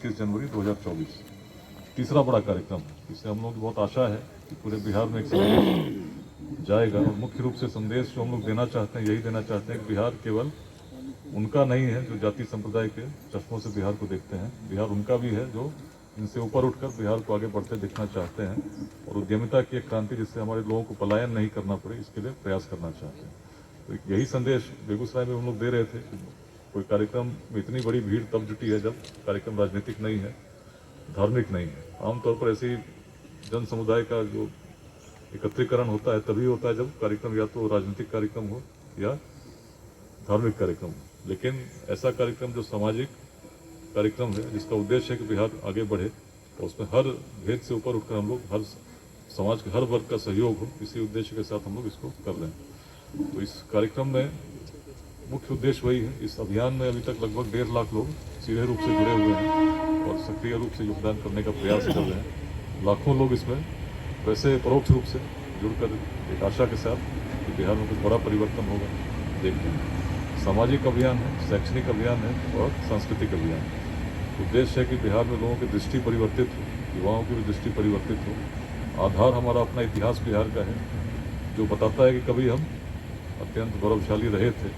31 जनवरी 2024। तीसरा बड़ा कार्यक्रम है। इससे हम लोग की बहुत आशा है कि पूरे बिहार में एक संदेश जाएगा, और मुख्य रूप से संदेश जो हम लोग देना चाहते हैं, यही देना चाहते हैं कि बिहार केवल उनका नहीं है जो जाति संप्रदाय के चश्मों से बिहार को देखते हैं। बिहार उनका भी है जो इनसे ऊपर उठकर बिहार को आगे बढ़ते देखना चाहते हैं, और उद्यमिता की एक क्रांति जिससे हमारे लोगों को पलायन नहीं करना पड़े, इसके लिए प्रयास करना चाहते हैं। तो यही संदेश बेगूसराय में हम लोग दे रहे थे कि कोई कार्यक्रम में इतनी बड़ी भीड़ तब जुटी है जब कार्यक्रम राजनीतिक नहीं है, धार्मिक नहीं है। आमतौर पर ऐसे ही जन समुदाय का जो एकत्रीकरण होता है तभी होता है जब कार्यक्रम या तो राजनीतिक कार्यक्रम हो या धार्मिक कार्यक्रम हो। लेकिन ऐसा कार्यक्रम जो सामाजिक कार्यक्रम है, जिसका उद्देश्य है कि बिहार आगे बढ़े, और उसमें हर भेद से ऊपर उठकर हम लोग हर समाज के हर वर्ग का सहयोग हो, इसी उद्देश्य के साथ हम लोग इसको कर रहे हैं। तो इस कार्यक्रम में मुख्य उद्देश्य वही है। इस अभियान में अभी तक लगभग 1.5 लाख लोग सीधे रूप से जुड़े हुए हैं और सक्रिय रूप से योगदान करने का प्रयास कर रहे हैं। लाखों लोग इसमें वैसे परोक्ष रूप से जुड़कर एक आशा के साथ कि बिहार में कुछ बड़ा परिवर्तन होगा देखते हैं। सामाजिक अभियान है, शैक्षणिक अभियान है और सांस्कृतिक अभियान है। उद्देश्य है कि बिहार में लोगों की दृष्टि परिवर्तित हो, युवाओं की भी दृष्टि परिवर्तित हो। आधार हमारा अपना इतिहास बिहार का है, जो बताता है कि कभी हम अत्यंत गौरवशाली रहे थे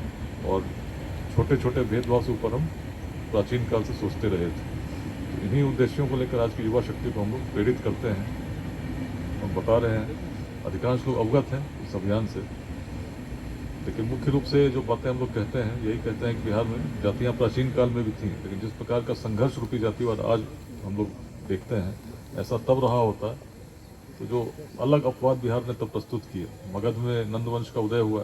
और छोटे छोटे भेदभाव से ऊपर हम प्राचीन काल से सोचते रहे थे। तो इन्हीं उद्देश्यों को लेकर आज की युवा शक्ति को हम लोग प्रेरित करते हैं। हम बता रहे हैं, अधिकांश लोग अवगत हैं इस अभियान से, लेकिन मुख्य रूप से जो बातें हम लोग कहते हैं, यही कहते हैं कि बिहार में जातियाँ प्राचीन काल में भी थीं, लेकिन जिस प्रकार का संघर्ष रूपी जातिवाद आज हम लोग देखते हैं, ऐसा तब रहा होता तो जो अलग अपवाद बिहार ने तब प्रस्तुत किए। मगध में नंदवंश का उदय हुआ,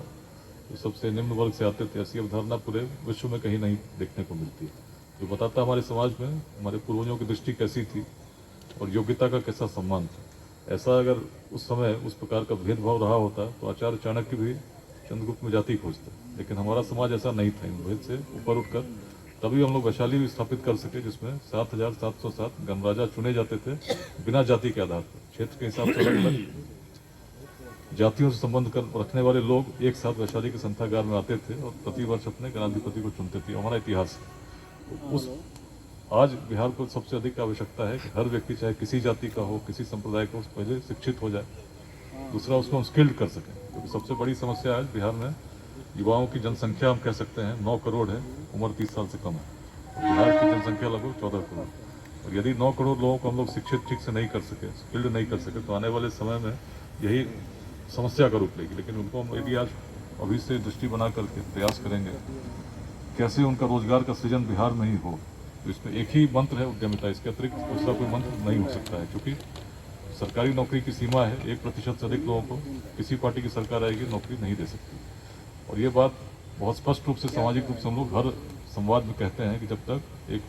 जो सबसे निम्न वर्ग से आते थे, ऐसी अवधारणा पूरे विश्व में कहीं नहीं देखने को मिलती, जो बताता हमारे समाज में हमारे पूर्वजों की दृष्टि कैसी थी और योग्यता का कैसा सम्मान था। ऐसा अगर उस समय उस प्रकार का भेदभाव रहा होता तो आचार्य चाणक्य भी चंद्रगुप्त में जाति खोजते, लेकिन हमारा समाज ऐसा नहीं था। इन भेद से ऊपर उठकर तभी हम लोग वैशाली भी स्थापित कर सके, जिसमें 7,707 गणराजा चुने जाते थे बिना जाति के आधार पर। क्षेत्र के हिसाब से अलग अलग जातियों से संबंध कर रखने वाले लोग एक साथ वैशाली के संथागार में आते थे और प्रतिवर्ष अपने गणाधिपति को चुनते थे। हमारा इतिहास है। तो उस आज बिहार को सबसे अधिक आवश्यकता है कि हर व्यक्ति चाहे किसी जाति का हो, किसी संप्रदाय का हो, पहले शिक्षित हो जाए, दूसरा उसको हम स्किल्ड कर सकें। क्योंकि सबसे बड़ी समस्या आज बिहार में युवाओं की जनसंख्या हम कह सकते हैं 9 करोड़ है, उम्र 30 साल से कम है। बिहार की जनसंख्या लगभग 14 करोड़, और यदि 9 करोड़ लोगों को हम लोग शिक्षित ठीक से नहीं कर सके, स्किल्ड नहीं कर सके, तो आने वाले समय में यही समस्या का रूप लेगी। लेकिन उनको हम यदि आज अभी से दृष्टि बना करके प्रयास करेंगे कैसे उनका रोजगार का सृजन बिहार में ही हो, तो इसमें एक ही मंत्र है उद्यमिता, इसके अतिरिक्त दूसरा कोई मंत्र नहीं हो सकता है। क्योंकि सरकारी नौकरी की सीमा है, 1% से अधिक लोगों को किसी पार्टी की सरकार आएगी नौकरी नहीं दे सकती। और ये बात बहुत स्पष्ट रूप से सामाजिक रूप से हम लोग हर संवाद में कहते हैं कि जब तक एक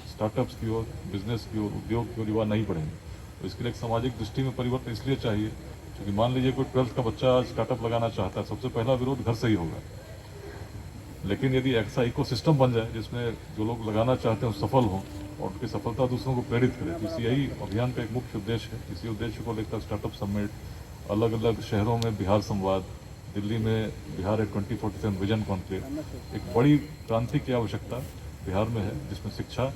स्टार्टअप्स की ओर, बिजनेस की ओर, उद्योग की ओर युवा नहीं बढ़ेंगे, तो इसके लिए एक सामाजिक दृष्टि में परिवर्तन इसलिए चाहिए क्योंकि मान लीजिए कोई 12th का बच्चा स्टार्टअप लगाना चाहता है, सबसे पहला विरोध घर से ही होगा। लेकिन यदि ऐसा इकोसिस्टम बन जाए जिसमें जो लोग लगाना चाहते हैं सफल हों और उनकी सफलता दूसरों को प्रेरित करे, तो इसी यही अभियान का एक मुख्य उद्देश्य है। इसी उद्देश्य को लेकर स्टार्टअप समिट, अलग अलग शहरों में बिहार संवाद, दिल्ली में बिहार 2047 विजन कॉन्क्लेव, एक बड़ी क्रांति की आवश्यकता बिहार में है, जिसमें शिक्षा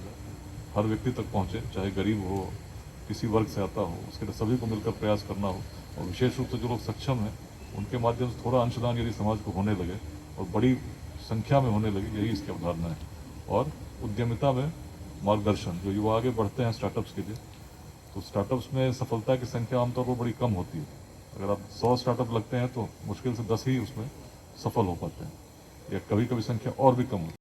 हर व्यक्ति तक पहुँचे, चाहे गरीब हो, किसी वर्ग से आता हो, उसके लिए सभी को मिलकर प्रयास करना हो। और विशेष रूप से जो लोग सक्षम हैं उनके माध्यम से थोड़ा अंशदान यदि समाज को होने लगे और बड़ी संख्या में होने लगी, यही इसकी अवधारणा है। और उद्यमिता में मार्गदर्शन, जो युवा आगे बढ़ते हैं स्टार्टअप्स के लिए, तो स्टार्टअप्स में सफलता की संख्या आमतौर पर बड़ी कम होती है। अगर आप 100 स्टार्टअप लगते हैं तो मुश्किल से 10 ही उसमें सफल हो पाते हैं, या कभी कभी संख्या और भी कम होती है।